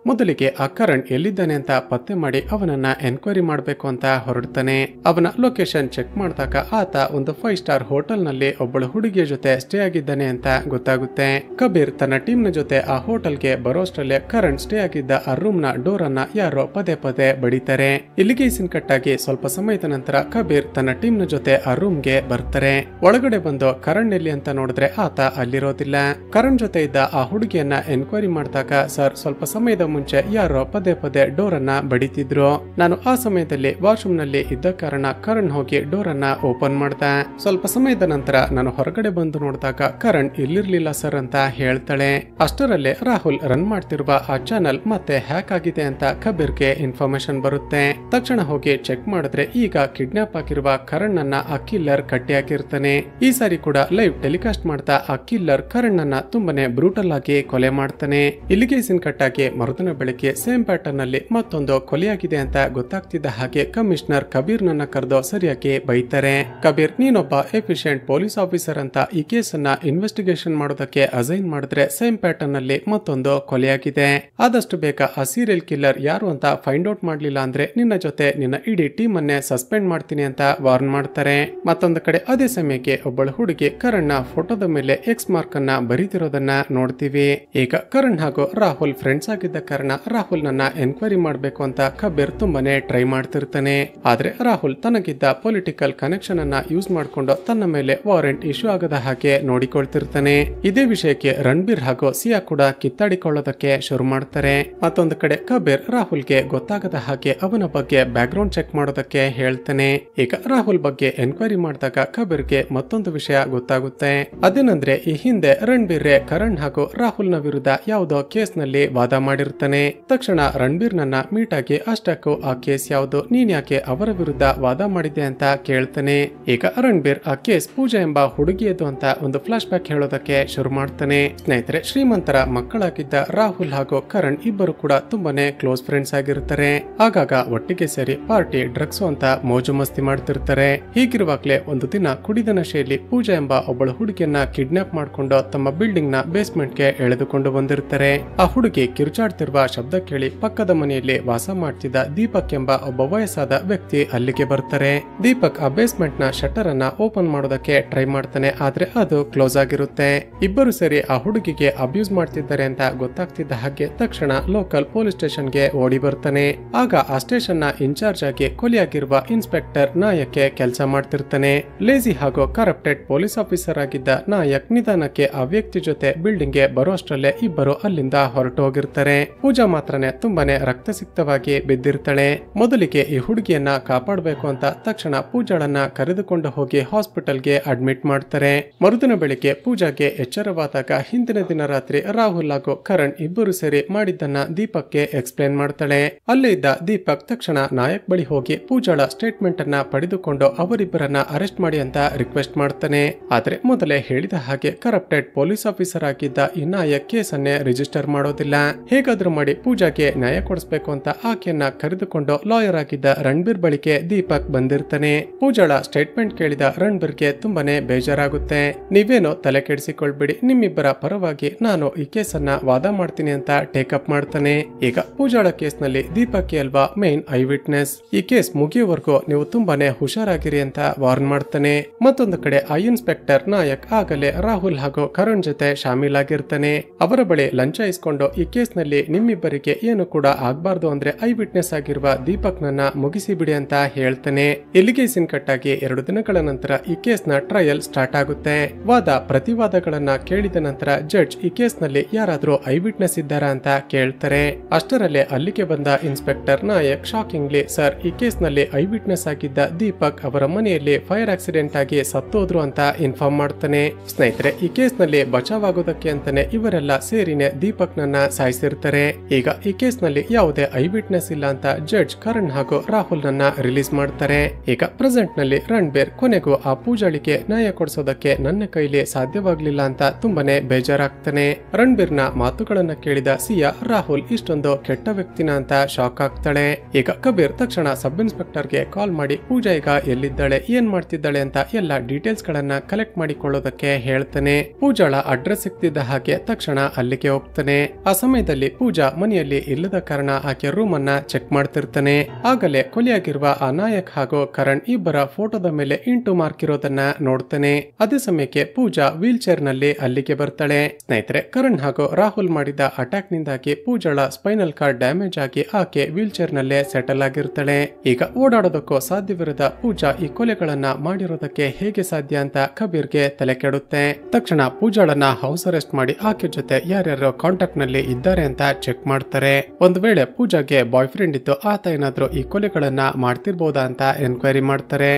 ಮೊದಲಿಗೆ ಆ ಕರಣ್ ಎಲ್ಲಿದ್ದಾನೆ ಅಂತ ಪತ್ತೆ ಮಾಡಿ ಅವನನ್ನ ಎನ್ಕ್ವೈರಿ ಮಾಡಬೇಕು ಅಂತ ಹೊರಡ್ತಾನೆ. ಅವನ ಲೊಕೇಶನ್ ಚೆಕ್ ಮಾಡಿದಾಗ ಆತ ಒಂದು 5 ಸ್ಟಾರ್ ಹೋಟೆಲ್ ನಲ್ಲಿ ಒಬ್ಬಳು ಹುಡುಗಿಯ ಜೊತೆ ಸ್ಟೇ ಆಗಿದ್ದಾನೆ ಅಂತ ಗೊತ್ತಾಗುತ್ತೆ. ಕಬೀರ್ ತನ್ನ ಟೀಮ್ ನ ಜೊತೆ ಆ ಹೋಟೆಲ್ಗೆ ಬರೋಷ್ಟರಲ್ಲೇ ಕರಣ್ ಸ್ಟೇ ಆಗಿದ್ದ ಆ ರೂಮ್ ನ ಡೋರ್ ಅನ್ನ ಯಾರೋ ಪದೇ ಪದೇ ಬಡಿತಾರೆ. ಇಲ್ಲಿಗೆ ಸೀನ್ ಕಟ್ ಆಗಿ ಸ್ವಲ್ಪ ಸಮಯದ ನಂತರ ಕಬೀರ್ ತನ್ನ ಟೀಮ್ ನ ಜೊತೆ ಆ ರೂಮ್ ಗೆ ಬರ್ತಾರೆ. ಒಳಗಡೆ ಬಂದು ಕರಣ್ ಎಲ್ಲಿ ಅಂತ ನೋಡಿದ್ರೆ ಆತ ಅಲ್ಲಿರೋದಿಲ್ಲ. ಕರಣ್ ಜೊತೆ ಇದ್ದ ಆ ಹುಡುಗಿಯನ್ನ ಎನ್ಕ್ವೈರಿ ಮಾಡಿದಾಗ, ಸರ್ ಸ್ವಲ್ಪ ಸಮಯದ ಮುಂಚೆ ಯಾರೋ ಪದೇ ಪದೇ ಡೋರ್ ಅನ್ನ ಬಡಿತಿದ್ರು. ನಾನು ಆ ಸಮಯದಲ್ಲಿ ವಾಶ್ರೂಮ್ ನಲ್ಲಿ ಇದ್ದ ಕಾರಣ ಕರಣ್ ಹೋಗಿ ಡೋರ್ ಅನ್ನ ಓಪನ್ ಮಾಡ್ದ. ಸ್ವಲ್ಪ ಸಮಯದ ನಂತರ ನಾನು ಹೊರಗಡೆ ಬಂದು ನೋಡಿದಾಗ ಕರಣ್ ಇಲ್ಲಿರ್ಲಿಲ್ಲ ಸರ್ ಅಂತ ಹೇಳ್ತಾಳೆ. ಅಷ್ಟರಲ್ಲೇ ರಾಹುಲ್ ರನ್ ಮಾಡ್ತಿರುವ ಆ ಚಾನಲ್ ಮತ್ತೆ ಹ್ಯಾಕ್ ಆಗಿದೆ ಅಂತ ಕಬೀರ್ಗೆ ಇನ್ಫಾರ್ಮೇಶನ್ ಬರುತ್ತೆ. ತಕ್ಷಣ ಹೋಗಿ ಚೆಕ್ ಮಾಡಿದ್ರೆ ಈಗ ಕಿಡ್ನಾಪ್ ಆಗಿರುವ ಕರಣ್ ಅನ್ನ ಆ ಕಿಲ್ಲರ್ ಕಟ್ಟಿ ಹಾಕಿರ್ತಾನೆ. ಈ ಸಾರಿ ಕೂಡ ಲೈವ್ ಟೆಲಿಕಾಸ್ಟ್ ಮಾಡ್ತಾ ಆ ಕಿಲ್ಲರ್ ಕರಣ್ ಅನ್ನ ತುಂಬಾನೇ ಬ್ರೂಟಲ್ ಆಗಿ ಕೊಲೆ ಮಾಡ್ತಾನೆ. ಇಲ್ಲಿಗೆ ಸೀನ್ ಕಟ್ ಆಗಿ ಮರುದಿನ ಮರುದಿನ ಬೆಳಗ್ಗೆ ಸೇಮ್ ಪ್ಯಾಟರ್ನ್ ನಲ್ಲಿ ಮತ್ತೊಂದು ಕೊಲೆಯಾಗಿದೆ ಅಂತ ಗೊತ್ತಾಗ್ತಿದ್ದ ಹಾಗೆ ಕಮಿಷನರ್ ಕಬೀರ್ ನನ್ನ ಕರೆದು ಸರಿಯಾಗಿ ಬೈತಾರೆ. ಕಬೀರ್, ನೀನೊಬ್ಬ ಎಫಿಷಿಯಂಟ್ ಪೊಲೀಸ್ ಆಫೀಸರ್ ಅಂತ ಈ ಕೇಸ್ ಅನ್ನ ಇನ್ವೆಸ್ಟಿಗೇಷನ್ ಮಾಡೋದಕ್ಕೆ ಅಸೈನ್ ಮಾಡಿದ್ರೆ ಸೇಮ್ ಪ್ಯಾಟರ್ನ್ ನಲ್ಲಿ ಮತ್ತೊಂದು ಕೊಲೆಯಾಗಿದೆ. ಆದಷ್ಟು ಬೇಗ ಆ ಸೀರಿಯಲ್ ಕಿಲ್ಲರ್ ಯಾರು ಅಂತ ಫೈಂಡ್ ಔಟ್ ಮಾಡ್ಲಿಲ್ಲ ಅಂದ್ರೆ ನಿನ್ನ ಜೊತೆ ನಿನ್ನ ಇಡೀ ಟೀಮ್ ಅನ್ನೇ ಸಸ್ಪೆಂಡ್ ಮಾಡ್ತೀನಿ ಅಂತ ವಾರ್ನ್ ಮಾಡ್ತಾರೆ. ಮತ್ತೊಂದು ಕಡೆ ಅದೇ ಸಮಯಕ್ಕೆ ಒಬ್ಬಳು ಹುಡುಗಿ ಕರಣ್ ನ ಫೋಟೋದ ಮೇಲೆ ಎಕ್ಸ್ ಮಾರ್ಕ್ ಅನ್ನ ಬರೀತಿರೋದನ್ನ ನೋಡ್ತೀವಿ. ಈಗ ಕರಣ್ ಹಾಗೂ ರಾಹುಲ್ ಫ್ರೆಂಡ್ಸ್ ಆಗಿದ್ದ ಕಾರಣ ರಾಹುಲ್ ನನ್ನ ಎನ್ಕ್ವೈರಿ ಮಾಡ್ಬೇಕು ಅಂತ ಕಬೀರ್ ತುಂಬಾನೇ ಟ್ರೈ ಮಾಡ್ತಿರ್ತಾನೆ. ಆದ್ರೆ ರಾಹುಲ್ ತನಗಿದ್ದ ಪೊಲಿಟಿಕಲ್ ಕನೆಕ್ಷನ್ ಅನ್ನ ಯೂಸ್ ಮಾಡ್ಕೊಂಡು ತನ್ನ ಮೇಲೆ ವಾರೆಂಟ್ ಇಶ್ಯೂ ಆಗದ ಹಾಗೆ ನೋಡಿಕೊಳ್ತಿರ್ತಾನೆ. ಇದೇ ವಿಷಯಕ್ಕೆ ರಣಬೀರ್ ಹಾಗೂ ಸಿಯಾ ಕೂಡ ಕಿತ್ತಾಡಿಕೊಳ್ಳೋದಕ್ಕೆ ಶುರು ಮಾಡ್ತಾರೆ. ಮತ್ತೊಂದು ಕಡೆ ಕಬೀರ್ ರಾಹುಲ್ಗೆ ಗೊತ್ತಾಗದ ಹಾಗೆ ಅವನ ಬಗ್ಗೆ ಬ್ಯಾಕ್ ಗ್ರೌಂಡ್ ಚೆಕ್ ಮಾಡೋದಕ್ಕೆ ಹೇಳ್ತಾನೆ. ಈಗ ರಾಹುಲ್ ಬಗ್ಗೆ ಎನ್ಕ್ವೈರಿ ಮಾಡಿದಾಗ ಕಬೀರ್ಗೆ ಮತ್ತೊಂದು ವಿಷಯ ಗೊತ್ತಾಗುತ್ತೆ. ಅದೇನಂದ್ರೆ ಈ ಹಿಂದೆ ರಣಬೀರ್ ಕರಣ್ ಹಾಗೂ ರಾಹುಲ್ ನ ವಿರುದ್ಧ ಯಾವುದೋ ಕೇಸ್ ನಲ್ಲಿ ವಾದ ಮಾಡಿರ್ತಾನೆ. ತಕ್ಷಣ ರಣಬೀರ್ ನನ್ನ ಮೀಟ್ ಆಗಿ ಅಷ್ಟಕ್ಕೂ ಆ ಕೇಸ್ ಯಾವುದು, ನೀನ್ ಯಾಕೆ ಅವರ ವಿರುದ್ಧ ವಾದ ಮಾಡಿದೆ ಅಂತ ಕೇಳ್ತಾನೆ. ಈಗ ರಣಬೀರ್ ಆ ಕೇಸ್ ಪೂಜಾ ಎಂಬ ಹುಡುಗಿಯದು ಅಂತ ಒಂದು ಫ್ಲಾಶ್ ಬ್ಯಾಕ್ ಹೇಳೋದಕ್ಕೆ ಶುರು ಮಾಡ್ತಾನೆ. ಸ್ನೇಹಿತರೆ, ಶ್ರೀಮಂತರ ಮಕ್ಕಳಾಗಿದ್ದ ರಾಹುಲ್ ಹಾಗೂ ಕರಣ್ ಇಬ್ಬರು ಕೂಡ ತುಂಬಾನೇ ಕ್ಲೋಸ್ ಫ್ರೆಂಡ್ಸ್ ಆಗಿರ್ತಾರೆ. ಆಗಾಗ ಒಟ್ಟಿಗೆ ಸೇರಿ ಪಾರ್ಟಿ, ಡ್ರಗ್ಸ್ ಅಂತ ಮೋಜು ಮಸ್ತಿ ಮಾಡ್ತಿರ್ತಾರೆ. ಹೀಗಿರುವಾಗ್ಲೇ ಒಂದು ದಿನ ಕುಡಿದ ನಶೆಯಲ್ಲಿ ಪೂಜಾ ಎಂಬ ಒಬ್ಬಳು ಹುಡುಗಿಯನ್ನ ಕಿಡ್ನಾಪ್ ಮಾಡ್ಕೊಂಡು ತಮ್ಮ ಬಿಲ್ಡಿಂಗ್ ನ ಬೇಸ್ಮೆಂಟ್ ಗೆ ಎಳೆದುಕೊಂಡು ಬಂದಿರ್ತಾರೆ. ಆ ಹುಡುಗಿ ಕಿರುಚಾಡ್ತಿರುವ ಶಬ್ದ ಕೇಳಿ ಪಕ್ಕದ ಮನೆಯಲ್ಲಿ ವಾಸ ಮಾಡ್ತಿದ್ದ ದೀಪಕ್ ಎಂಬ ಒಬ್ಬ ವಯಸ್ಸಾದ ವ್ಯಕ್ತಿ ಅಲ್ಲಿಗೆ ಬರ್ತಾರೆ. ದೀಪಕ್ ಆ ಬೇಸ್ಮೆಂಟ್ ನ ಶಟರ್ ಅನ್ನ ಓಪನ್ ಮಾಡೋದಕ್ಕೆ ಟ್ರೈ ಮಾಡ್ತಾನೆ, ಆದ್ರೆ ಅದು ಕ್ಲೋಸ್ ಆಗಿರುತ್ತೆ. ಇಬ್ಬರು ಸೇರಿ ಆ ಹುಡುಗಿಗೆ ಅಬ್ಯೂಸ್ ಮಾಡ್ತಿದ್ದಾರೆ ಅಂತ ಗೊತ್ತಾಗ್ತಿದ್ದ ಹಾಗೆ ತಕ್ಷಣ ಲೋಕಲ್ ಪೊಲೀಸ್ ಸ್ಟೇಷನ್ ಗೆ ಓಡಿ ಬರ್ತಾನೆ. ಆಗ ಆ ಸ್ಟೇಷನ್ ನ ಇನ್ಚಾರ್ಜ್ ಆಗಿ ಕೊಲೆಯಾಗಿರುವ ಇನ್ಸ್ಪೆಕ್ಟರ್ ನಾಯಕ್ ಕೆಲಸ ಮಾಡ್ತಿರ್ತಾನೆ. ಲೇಜಿ ಹಾಗೂ ಕರಪ್ಟೆಡ್ ಪೊಲೀಸ್ ಆಫೀಸರ್ ಆಗಿದ್ದ ನಾಯಕ್ ನಿಧಾನಕ್ಕೆ ಆ ವ್ಯಕ್ತಿ ಜೊತೆ ಬಿಲ್ಡಿಂಗ್ ಗೆ ಬರೋಷ್ಟರಲ್ಲೇ ಇಬ್ಬರು ಅಲ್ಲಿಂದ ಹೊರಟು ಹೋಗಿರ್ತಾರೆ. ಪೂಜಾ ಮಾತ್ರನೇ ತುಂಬಾನೇ ರಕ್ತಸಿಕ್ತವಾಗಿ ಬಿದ್ದಿರ್ತಾಳೆ. ಮೊದಲಿಗೆ ಈ ಹುಡುಗಿಯನ್ನ ಕಾಪಾಡಬೇಕು ಅಂತ ತಕ್ಷಣ ಪೂಜಾಳನ್ನ ಕರೆದುಕೊಂಡು ಹೋಗಿ ಹಾಸ್ಪಿಟಲ್ಗೆ ಅಡ್ಮಿಟ್ ಮಾಡ್ತಾರೆ. ಮರುದಿನ ಬೆಳಿಗ್ಗೆ ಪೂಜಾಗೆ ಎಚ್ಚರವಾದಾಗ ಹಿಂದಿನ ದಿನ ರಾತ್ರಿ ರಾಹುಲ್ ಹಾಗೂ ಕರಣ್ ಇಬ್ಬರು ಸೇರಿ ಮಾಡಿದ್ದನ್ನ ದೀಪಕ್ಗೆ ಎಕ್ಸ್ಪ್ಲೇನ್ ಮಾಡ್ತಾಳೆ. ಅಲ್ಲೇ ಇದ್ದ ದೀಪಕ್ ತಕ್ಷಣ ನಾಯಕ್ ಬಳಿ ಹೋಗಿ ಪೂಜಾಳ ಸ್ಟೇಟ್ಮೆಂಟ್ ಅನ್ನ ಪಡೆದುಕೊಂಡು ಅವರಿಬ್ಬರನ್ನ ಅರೆಸ್ಟ್ ಮಾಡಿ ಅಂತ ರಿಕ್ವೆಸ್ಟ್ ಮಾಡ್ತಾನೆ. ಆದ್ರೆ ಮೊದಲೇ ಹೇಳಿದ ಹಾಗೆ ಕರಪ್ಟೆಡ್ ಪೊಲೀಸ್ ಆಫೀಸರ್ ಆಗಿದ್ದ ಈ ನಾಯಕ್ ಕೇಸ್ ಅನ್ನೇ ರಿಜಿಸ್ಟರ್ ಮಾಡೋದಿಲ್ಲ. ಹೇಗಾದ್ರೂ ಮಾಡಿ ಪೂಜಾಗೆ ನ್ಯಾಯ ಕೊಡಿಸಬೇಕು ಅಂತ ಆಕೆಯನ್ನ ಕರೆದುಕೊಂಡು ಲಾಯರ್ ಆಗಿದ್ದ ರಣಬೀರ್ ಬಳಿಗೆ ದೀಪಕ್ ಬಂದಿರ್ತಾನೆ. ಪೂಜಾಳ ಸ್ಟೇಟ್ಮೆಂಟ್ ಕೇಳಿದ ರಣಬೀರ್ಗೆ ತುಂಬಾನೇ ಬೇಜಾರಾಗುತ್ತೆ. ನೀವೇನೋ ತಲೆ ಕೆಡಿಸಿಕೊಳ್ಬೇಡಿ, ನಿಮ್ಮಿಬ್ಬರ ಪರವಾಗಿ ನಾನು ಈ ಕೇಸನ್ನ ವಾದ ಮಾಡ್ತೀನಿ ಅಂತ ಟೇಕಪ್ ಮಾಡ್ತಾನೆ. ಈಗ ಪೂಜಾಳ ಕೇಸ್ ನಲ್ಲಿ ದೀಪಕ್ ಅಲ್ವಾ ಮೇನ್ ಐ ವಿಟ್ನೆಸ್. ಈ ಕೇಸ್ ಮುಗಿಯುವವರೆಗೂ ನೀವು ತುಂಬಾನೇ ಹುಷಾರಾಗಿರಿ ಅಂತ ವಾರ್ನ್ ಮಾಡ್ತಾನೆ. ಮತ್ತೊಂದು ಕಡೆ ಆ ಇನ್ಸ್ಪೆಕ್ಟರ್ ನಾಯಕ್ ಆಗಲೇ ರಾಹುಲ್ ಹಾಗೂ ಕರಣ್ ಜೊತೆ ಶಾಮೀಲಾಗಿರ್ತಾನೆ. ಅವರ ಬಳಿ ಲಂಚ ಇಸ್ಕೊಂಡು ಈ ಕೇಸ್ ನಲ್ಲಿ ನಿಮ್ಮಿಬ್ಬರಿಗೆ ಏನು ಕೂಡ ಆಗ್ಬಾರ್ದು ಅಂದ್ರೆ ಐ ವಿಟ್ನೆಸ್ ಆಗಿರುವ ದೀಪಕ್ ನನ್ನ ಮುಗಿಸಿ ಬಿಡಿ ಅಂತ ಹೇಳ್ತಾನೆ. ಇಲ್ಲಿಗೆ ಸೀನ್ ಕಟ್ ಆಗಿ 2 ದಿನಗಳ ನಂತರ ಈ ಕೇಸ್ ನ ಟ್ರಯಲ್ ಸ್ಟಾರ್ಟ್ ಆಗುತ್ತೆ. ವಾದ ಪ್ರತಿವಾದಗಳನ್ನ ಕೇಳಿದ ನಂತರ ಜಡ್ಜ್ ಈ ಕೇಸ್ ನಲ್ಲಿ ಯಾರಾದ್ರೂ ಐ ವಿಟ್ನೆಸ್ ಇದ್ದಾರಾ ಅಂತ ಕೇಳ್ತಾರೆ. ಅಷ್ಟರಲ್ಲೇ ಅಲ್ಲಿಗೆ ಬಂದ ಇನ್ಸ್ಪೆಕ್ಟರ್ ನಾಯಕ್ ಶಾಕಿಂಗ್ಲಿ, ಸರ್, ಈ ಕೇಸ್ ನಲ್ಲಿ ಐ ವಿಟ್ನೆಸ್ ಆಗಿದ್ದ ದೀಪಕ್ ಅವರ ಮನೆಯಲ್ಲಿ ಫೈರ್ ಆಕ್ಸಿಡೆಂಟ್ ಆಗಿ ಸತ್ತೋದ್ರು ಅಂತ ಇನ್ಫಾರ್ಮ್ ಮಾಡ್ತಾನೆ. ಸ್ನೇಹಿತರೆ, ಈ ಕೇಸ್ ನಲ್ಲಿ ಬಚಾವಾಗೋದಕ್ಕೆ ಅಂತಾನೆ ಇವರೆಲ್ಲ ಸೇರಿನೇ ದೀಪಕ್ ನನ್ನ ಸಾಯಿಸಿರ್ತಾರೆ. ಈಗ ಈ ಕೇಸ್ ನಲ್ಲಿ ಯಾವುದೇ ಐ ವಿಟ್ನೆಸ್ ಇಲ್ಲ ಅಂತ ಜಡ್ಜ್ ಕರಣ್ ಹಾಗೂ ರಾಹುಲ್ ನನ್ನ ರಿಲೀಸ್ ಮಾಡ್ತಾರೆ. ಈಗ ಪ್ರೆಸೆಂಟ್ ನಲ್ಲಿ ರಣಬೀರ್ ಕೊನೆಗೂ ಆ ಪೂಜಾಳಿಗೆ ನ್ಯಾಯ ಕೊಡಿಸೋದಕ್ಕೆ ನನ್ನ ಕೈಲಿ ಸಾಧ್ಯವಾಗ್ಲಿಲ್ಲ ಅಂತ ತುಂಬಾನೇ ಬೇಜಾರಾಗ್ತಾನೆ. ರಣಬೀರ್ ನ ಮಾತುಗಳನ್ನ ಕೇಳಿದ ಸಿಯಾ ರಾಹುಲ್ ಇಷ್ಟೊಂದು ಕೆಟ್ಟ ವ್ಯಕ್ತಿನ ಅಂತ ಶಾಕ್ ಆಗ್ತಾಳೆ. ಈಗ ಕಬೀರ್ ತಕ್ಷಣ ಸಬ್ ಇನ್ಸ್ಪೆಕ್ಟರ್ ಗೆ ಕಾಲ್ ಮಾಡಿ ಪೂಜಾ ಈಗ ಎಲ್ಲಿದ್ದಾಳೆ, ಏನ್ ಮಾಡ್ತಿದ್ದಾಳೆ ಅಂತ ಎಲ್ಲ ಡೀಟೇಲ್ಸ್ ಗಳನ್ನ ಕಲೆಕ್ಟ್ ಮಾಡಿಕೊಳ್ಳೋದಕ್ಕೆ ಹೇಳ್ತಾನೆ. ಪೂಜಾಳ ಅಡ್ರೆಸ್ ಸಿಕ್ತಿದ್ದ ಹಾಗೆ ತಕ್ಷಣ ಅಲ್ಲಿಗೆ ಹೋಗ್ತಾನೆ. ಆ ಸಮಯದಲ್ಲಿ ಪೂಜಾ ಮನೆಯಲ್ಲಿ ಇಲ್ಲದ ಕಾರಣ ಆಕೆ ರೂಮ್ ಅನ್ನ ಚೆಕ್ ಮಾಡ್ತಿರ್ತಾನೆ. ಆಗಲೇ ಕೊಲೆಯಾಗಿರುವ ಆ ನಾಯಕ್ ಹಾಗೂ ಕರಣ್ ಇಬ್ಬರ ಫೋಟೋದ ಮೇಲೆ ಇಂಟು ಮಾರ್ಕ್ ಇರೋದನ್ನ ನೋಡ್ತಾನೆ. ಅದೇ ಸಮಯಕ್ಕೆ ಪೂಜಾ ವೀಲ್ ಚೇರ್ ನಲ್ಲಿ ಅಲ್ಲಿಗೆ ಬರ್ತಾಳೆ. ಸ್ನೇಹಿತರೆ, ಕರಣ್ ಹಾಗೂ ರಾಹುಲ್ ಮಾಡಿದ ಅಟ್ಯಾಕ್ ನಿಂದಾಗಿ ಪೂಜಾಳ ಸ್ಪೈನಲ್ ಕಾರ್ಡ್ ಡ್ಯಾಮೇಜ್ ಆಗಿ ಆಕೆ ವೀಲ್ ಚೇರ್ ನಲ್ಲೇ ಸೆಟಲ್ ಆಗಿರ್ತಾಳೆ. ಈಗ ಓಡಾಡೋದಕ್ಕೂ ಸಾಧ್ಯವಿರದ ಪೂಜಾ ಈ ಕೊಲೆಗಳನ್ನ ಮಾಡಿರೋದಕ್ಕೆ ಹೇಗೆ ಸಾಧ್ಯ ಅಂತ ಕಬೀರ್ಗೆ ತಲೆ ಕೆಡುತ್ತೆ. ತಕ್ಷಣ ಪೂಜಾಳನ್ನ ಹೌಸ್ ಅರೆಸ್ಟ್ ಮಾಡಿ ಆಕೆ ಜೊತೆ ಯಾರ್ಯಾರು ಕಾಂಟ್ಯಾಕ್ಟ್ ನಲ್ಲಿ ಇದ್ದಾರೆ ಅಂತ ಚೆಕ್ ಮಾಡ್ತಾರೆ. ಒಂದು ವೇಳೆ ಪೂಜಾಗೆ ಬಾಯ್ ಫ್ರೆಂಡ್ ಇದ್ದು ಆತ ಏನಾದ್ರೂ ಈ ಕೊಲೆಗಳನ್ನ ಮಾಡ್ತಿರ್ಬೋದಾ ಅಂತ ಎನ್ಕ್ವೈರಿ ಮಾಡ್ತಾರೆ.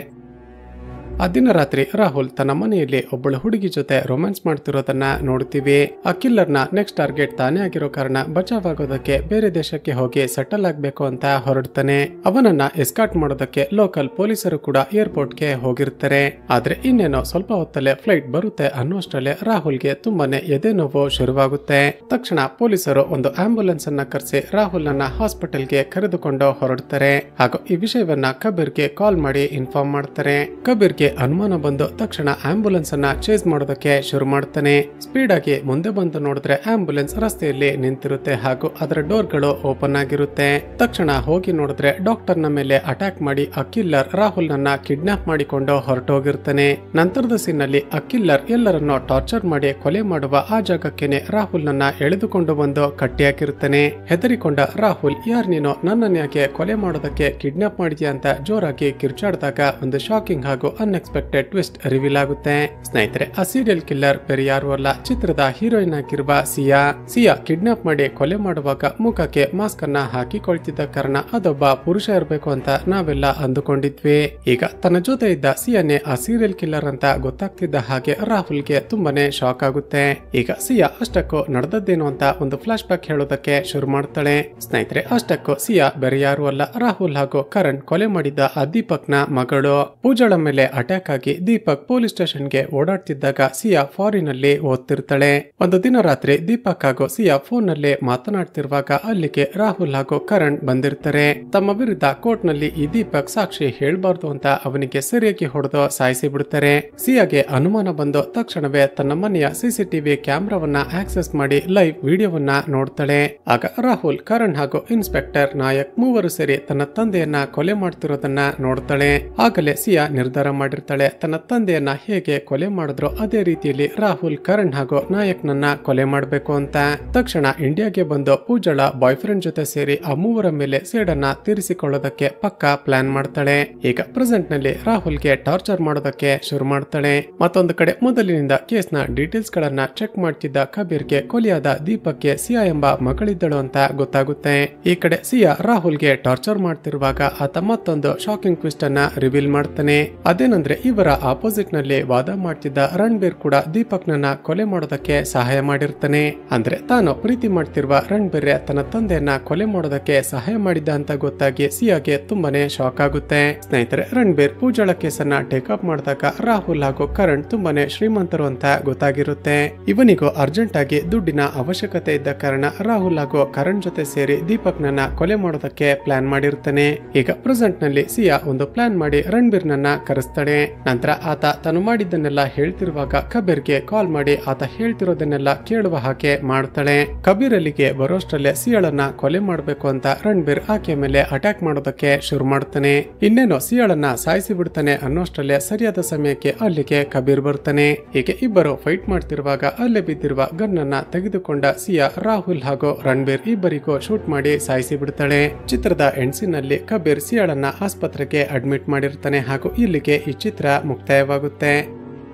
ಆ ದಿನ ರಾತ್ರಿ ರಾಹುಲ್ ತನ್ನ ಮನೆಯಲ್ಲಿ ಒಬ್ಬಳು ಹುಡುಗಿ ಜೊತೆ ರೊಮ್ಯಾನ್ಸ್ ಮಾಡ್ತಿರೋದನ್ನ ನೋಡ್ತೀವಿ. ಆ ಕಿಲ್ಲರ್ ನ ನೆಕ್ಸ್ಟ್ ಟಾರ್ಗೆಟ್ ತಾನೇ ಆಗಿರೋ ಕಾರಣ ಬಚಾವ್ ಆಗೋದಕ್ಕೆ ಬೇರೆ ದೇಶಕ್ಕೆ ಹೋಗಿ ಸೆಟಲ್ ಆಗ್ಬೇಕು ಅಂತ ಹೊರಡ್ತಾನೆ. ಅವನನ್ನ ಎಸ್ಕಾರ್ಟ್ ಮಾಡೋದಕ್ಕೆ ಲೋಕಲ್ ಪೊಲೀಸರು ಕೂಡ ಏರ್ಪೋರ್ಟ್ ಗೆ ಹೋಗಿರ್ತಾರೆ. ಆದ್ರೆ ಇನ್ನೇನೋ ಸ್ವಲ್ಪ ಹೊತ್ತಲ್ಲೇ ಫ್ಲೈಟ್ ಬರುತ್ತೆ ಅನ್ನೋಷ್ಟರಲ್ಲೇ ರಾಹುಲ್ಗೆ ತುಂಬಾನೇ ಎದೆ ನೋವು ಶುರುವಾಗುತ್ತೆ. ತಕ್ಷಣ ಪೊಲೀಸರು ಒಂದು ಆಂಬ್ಯುಲೆನ್ಸ್ ಅನ್ನ ಕರೆಸಿ ರಾಹುಲ್ ನನ್ನ ಹಾಸ್ಪಿಟಲ್ಗೆ ಕರೆದುಕೊಂಡು ಹೊರಡ್ತಾರೆ. ಹಾಗೂ ಈ ವಿಷಯವನ್ನ ಕಬೀರ್ಗೆ ಕಾಲ್ ಮಾಡಿ ಇನ್ಫಾರ್ಮ್ ಮಾಡ್ತಾರೆ. ಕಬೀರ್ಗೆ ಅನುಮಾನ ಬಂದು ತಕ್ಷಣ ಆಂಬ್ಯುಲೆನ್ಸ್ ಅನ್ನ ಚೇಸ್ ಮಾಡೋದಕ್ಕೆ ಶುರು ಮಾಡ್ತಾನೆ. ಸ್ಪೀಡ್ ಆಗಿ ಮುಂದೆ ಬಂದು ನೋಡಿದ್ರೆ ಆಂಬ್ಯುಲೆನ್ಸ್ ರಸ್ತೆಯಲ್ಲಿ ನಿಂತಿರುತ್ತೆ ಹಾಗೂ ಅದರ ಡೋರ್ ಗಳು ಓಪನ್ ಆಗಿರುತ್ತೆ. ತಕ್ಷಣ ಹೋಗಿ ನೋಡಿದ್ರೆ ಡಾಕ್ಟರ್ ನ ಮೇಲೆ ಅಟ್ಯಾಕ್ ಮಾಡಿ ಆ ಕಿಲ್ಲರ್ ರಾಹುಲ್ ನನ್ನ ಕಿಡ್ನಾಪ್ ಮಾಡಿಕೊಂಡು ಹೊರಟೋಗಿರ್ತಾನೆ. ನಂತರದ ಸೀನ್ ನಲ್ಲಿ ಆ ಕಿಲ್ಲರ್ ಎಲ್ಲರನ್ನು ಟಾರ್ಚರ್ ಮಾಡಿ ಕೊಲೆ ಮಾಡುವ ಆ ಜಾಗಕ್ಕೇನೆ ರಾಹುಲ್ ನನ್ನ ಎಳೆದುಕೊಂಡು ಬಂದು ಕಟ್ಟಿ ಹಾಕಿರ್ತಾನೆ. ಹೆದರಿಕೊಂಡ ರಾಹುಲ್, ಯಾರ್ ನೀನು, ನನ್ನನ್ನು ಯಾಕೆ ಕೊಲೆ ಮಾಡೋದಕ್ಕೆ ಕಿಡ್ನಾಪ್ ಮಾಡಿದ್ಯಾ ಅಂತ ಜೋರಾಗಿ ಕಿರ್ಚಾಡಿದಾಗ ಒಂದು ಶಾಕಿಂಗ್ ಹಾಗೂ ಅನ್ಎಕ್ಸ್ಪೆಕ್ಟೆಡ್ ಟ್ವಿಸ್ಟ್ ರಿವೀಲ್ ಆಗುತ್ತೆ. ಸ್ನೇಹಿತರೆ, ಆ ಸೀರಿಯಲ್ ಕಿಲ್ಲರ್ ಬೇರೆ ಯಾರು ಅಲ್ಲ, ಚಿತ್ರದ ಹೀರೋಯಿನ್ ಆಗಿರುವ ಸಿಯಾ ಕಿಡ್ನಾಪ್ ಮಾಡಿ ಕೊಲೆ ಮಾಡುವಾಗ ಮುಖಕ್ಕೆ ಮಾಸ್ಕ್ ಅನ್ನ ಹಾಕಿಕೊಳ್ತಿದ್ದ ಕಾರಣ ಅದೊಬ್ಬ ಪುರುಷ ಇರಬೇಕು ಅಂತ ನಾವೆಲ್ಲ ಅಂದುಕೊಂಡಿದ್ವಿ. ಈಗ ತನ್ನ ಜೊತೆ ಇದ್ದ ಸಿಯಾನೇ ಆ ಸೀರಿಯಲ್ ಕಿಲ್ಲರ್ ಅಂತ ಗೊತ್ತಾಗ್ತಿದ್ದ ಹಾಗೆ ರಾಹುಲ್ಗೆ ತುಂಬಾನೇ ಶಾಕ್ ಆಗುತ್ತೆ. ಈಗ ಸಿಯಾ ಅಷ್ಟಕ್ಕೂ ನಡೆದದ್ದೇನು ಅಂತ ಒಂದು ಫ್ಲಾಶ್ ಬ್ಯಾಕ್ ಹೇಳೋದಕ್ಕೆ ಶುರು ಮಾಡ್ತಾಳೆ. ಸ್ನೇಹಿತರೆ, ಅಷ್ಟಕ್ಕೂ ಸಿಯಾ ಬೇರೆ ಯಾರು ಅಲ್ಲ, ರಾಹುಲ್ ಹಾಗೂ ಕರಣ್ ಕೊಲೆ ಮಾಡಿದ್ದ ಆ ದೀಪಕ್ ನ ಮಗಳು. ಪೂಜಾಳ ಮೇಲೆ ಅಟ್ಯಾಕ್ ಆಗಿ ದೀಪಕ್ ಪೊಲೀಸ್ ಸ್ಟೇಷನ್ ಗೆ ಓಡಾಡ್ತಿದ್ದಾಗ ಸಿಯಾ ಫಾರಿನ್ ಅಲ್ಲಿ ಓದ್ತಿರ್ತಾಳೆ. ಒಂದು ದಿನ ರಾತ್ರಿ ದೀಪಕ್ ಹಾಗೂ ಸಿಯಾ ಫೋನ್ ನಲ್ಲಿ ಮಾತನಾಡ್ತಿರುವಾಗ ಅಲ್ಲಿಗೆ ರಾಹುಲ್ ಹಾಗೂ ಕರಣ್ ಬಂದಿರ್ತಾರೆ. ತಮ್ಮ ವಿರುದ್ಧ ಕೋರ್ಟ್ ನಲ್ಲಿ ಈ ದೀಪಕ್ ಸಾಕ್ಷಿ ಹೇಳ್ಬಾರ್ದು ಅಂತ ಅವನಿಗೆ ಸರಿಯಾಗಿ ಹೊಡೆದು ಸಾಯಿಸಿ ಬಿಡ್ತಾರೆ. ಸಿಯಾಗೆ ಅನುಮಾನ ಬಂದು ತಕ್ಷಣವೇ ತನ್ನ ಮನೆಯ ಸಿಸಿಟಿವಿ ಕ್ಯಾಮೆರಾವನ್ನ ಆಕ್ಸೆಸ್ ಮಾಡಿ ಲೈವ್ ವಿಡಿಯೋವನ್ನ ನೋಡ್ತಾಳೆ. ಆಗ ರಾಹುಲ್, ಕರಣ್ ಹಾಗೂ ಇನ್ಸ್ಪೆಕ್ಟರ್ ನಾಯಕ್ ಮೂವರು ಸೇರಿ ತನ್ನ ತಂದೆಯನ್ನ ಕೊಲೆ ಮಾಡ್ತಿರೋದನ್ನ ನೋಡ್ತಾಳೆ. ಆಗಲೇ ಸಿಯಾ ನಿರ್ಧಾರ ಮಾಡಿರ್ತಾಳೆ, ತನ್ನ ತಂದೆಯನ್ನ ಹೇಗೆ ಕೊಲೆ ಮಾಡಿದ್ರು ಅದೇ ರೀತಿಯಲ್ಲಿ ರಾಹುಲ್, ಕರಣ್ ಹಾಗೂ ನಾಯಕ್ ನನ್ನ ಕೊಲೆ ಮಾಡಬೇಕು ಅಂತ. ತಕ್ಷಣ ಇಂಡಿಯಾಗೆ ಬಂದು ಪೂಜಾಳ ಬಾಯ್ ಫ್ರೆಂಡ್ ಜೊತೆ ಸೇರಿ ಆ ಮೂವರ ಮೇಲೆ ಸೇಡನ್ನ ತೀರಿಸಿಕೊಳ್ಳೋದಕ್ಕೆ ಪಕ್ಕಾ ಪ್ಲಾನ್ ಮಾಡ್ತಾಳೆ. ಈಗ ಪ್ರೆಸೆಂಟ್ ನಲ್ಲಿ ರಾಹುಲ್ಗೆ ಟಾರ್ಚರ್ ಮಾಡೋದಕ್ಕೆ ಶುರು ಮಾಡ್ತಾಳೆ. ಮತ್ತೊಂದು ಕಡೆ ಮೊದಲಿನಿಂದ ಕೇಸ್ ನ ಡೀಟೇಲ್ಸ್ ಗಳನ್ನ ಚೆಕ್ ಮಾಡ್ತಿದ್ದ ಕಬೀರ್ಗೆ ಕೊಲೆಯಾದ ದೀಪಕ್ಗೆ ಸಿಯಾ ಎಂಬ ಮಗಳಿದ್ದಳು ಅಂತ ಗೊತ್ತಾಗುತ್ತೆ. ಈ ಕಡೆ ಸಿಯಾ ರಾಹುಲ್ಗೆ ಟಾರ್ಚರ್ ಮಾಡ್ತಿರುವಾಗ ಆತ ಮತ್ತೊಂದು ಶಾಕಿಂಗ್ ಟ್ವಿಸ್ಟ್ ಅನ್ನ ರಿವೀಲ್ ಮಾಡ್ತಾನೆ. ಅದೇನಂದ್ರೆ ಇವರ ಆಪೋಸಿಟ್ ನಲ್ಲಿ ವಾದ ಮಾಡ್ತಿದ್ದ ರಣಬೀರ್ ಕೂಡ ದೀಪಕ್ ನನ್ನ ಕೊಲೆ ಮಾಡೋದಕ್ಕೆ ಸಹಾಯ ಮಾಡಿರ್ತಾನೆ. ಅಂದ್ರೆ ತಾನು ಪ್ರೀತಿ ಮಾಡ್ತಿರುವ ರಣಬೀರ್ ತನ್ನ ತಂದೆಯನ್ನ ಕೊಲೆ ಮಾಡೋದಕ್ಕೆ ಸಹಾಯ ಮಾಡಿದ್ದ ಅಂತ ಗೊತ್ತಾಗಿ ಸಿಯಾಗೆ ತುಂಬಾನೇ ಶಾಕ್ ಆಗುತ್ತೆ. ಸ್ನೇಹಿತರೆ, ರಣಬೀರ್ ಪೂಜಾಳ ಕೇಸನ್ನ ಟೇಕ್ ಅಪ್ ಮಾಡಿದಾಗ ರಾಹುಲ್ ಹಾಗೂ ಕರಣ್ ತುಂಬಾನೇ ಶ್ರೀಮಂತರು ಅಂತ ಗೊತ್ತಾಗಿರುತ್ತೆ. ಇವನಿಗೂ ಅರ್ಜೆಂಟ್ ಆಗಿ ದುಡ್ಡಿನ ಅವಶ್ಯಕತೆ ಇದ್ದ ಕಾರಣ ರಾಹುಲ್ ಹಾಗೂ ಕರಣ್ ಜೊತೆ ಸೇರಿ ದೀಪಕ್ ನನ್ನ ಕೊಲೆ ಮಾಡೋದಕ್ಕೆ ಪ್ಲಾನ್ ಮಾಡಿರ್ತಾನೆ. ಈಗ ಪ್ರೆಸೆಂಟ್ ನಲ್ಲಿ ಸಿಯಾ ಒಂದು ಪ್ಲಾನ್ ಮಾಡಿ ರಣಬೀರ್ ನನ್ನ ಕರೆಸ್ತಾಳೆ. ನಂತರ ಆತ ತಾನು ಮಾಡಿದ್ದನ್ನೆಲ್ಲ ಹೇಳ್ತಿರುವಾಗ ಕಬೀರ್ಗೆ ಕಾಲ್ ಮಾಡಿ ಆತ ಹೇಳ್ತಿರೋದನ್ನೆಲ್ಲ ಕೇಳುವ ಹಾಗೆ ಮಾಡ್ತಾಳೆ. ಕಬೀರ್ ಅಲ್ಲಿಗೆ ಬರೋಷ್ಟರಲ್ಲೇ ಸಿಯಾಳನ್ನ ಕೊಲೆ ಮಾಡಬೇಕು ಅಂತ ರಣಬೀರ್ ಆಕೆ ಮೇಲೆ ಅಟ್ಯಾಕ್ ಮಾಡೋದಕ್ಕೆ ಶುರು ಮಾಡ್ತಾನೆ. ಇನ್ನೇನೋ ಸಿಯಾಳನ್ನ ಸಾಯಿಸಿ ಬಿಡ್ತಾನೆ ಅನ್ನೋಷ್ಟರಲ್ಲೇ ಸರಿಯಾದ ಸಮಯಕ್ಕೆ ಅಲ್ಲಿಗೆ ಕಬೀರ್ ಬರ್ತಾನೆ. ಹೀಗೆ ಇಬ್ಬರು ಫೈಟ್ ಮಾಡ್ತಿರುವಾಗ ಅಲ್ಲೇ ಬಿದ್ದಿರುವ ಗನ್ ಅನ್ನ ತೆಗೆದುಕೊಂಡ ಸಿಯಾ ರಾಹುಲ್ ಹಾಗೂ ರಣಬೀರ್ ಇಬ್ಬರಿಗೂ ಶೂಟ್ ಮಾಡಿ ಸಾಯಿಸಿ ಬಿಡ್ತಾಳೆ. ಚಿತ್ರದ ಎಂಡ್ಸಿನಲ್ಲಿ ಕಬೀರ್ ಸಿಯಾಳನ್ನ ಆಸ್ಪತ್ರೆಗೆ ಅಡ್ಮಿಟ್ ಮಾಡಿರ್ತಾನೆ ಹಾಗೂ ಇಲ್ಲಿಗೆ ಈ ಚಿತ್ರ ಮುಕ್ತಾಯವಾಗುತ್ತೆ.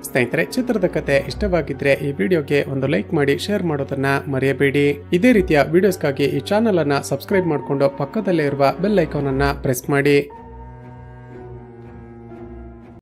ಸ್ನೇಹಿತರೆ, ಚಿತ್ರದ ಕತೆ ಇಷ್ಟವಾಗಿದ್ರೆ ಈ ವಿಡಿಯೋಗೆ ಒಂದು ಲೈಕ್ ಮಾಡಿ, ಶೇರ್ ಮಾಡೋದನ್ನ ಮರೆಯಬೇಡಿ. ಇದೇ ರೀತಿಯ ವಿಡಿಯೋಸ್ಗಾಗಿ ಈ ಚಾನೆಲ್ ಅನ್ನ ಸಬ್ಸ್ಕ್ರೈಬ್ ಮಾಡಿಕೊಂಡು ಪಕ್ಕದಲ್ಲೇ ಇರುವ ಬೆಲ್ ಐಕಾನ್ ಅನ್ನ ಪ್ರೆಸ್ ಮಾಡಿ.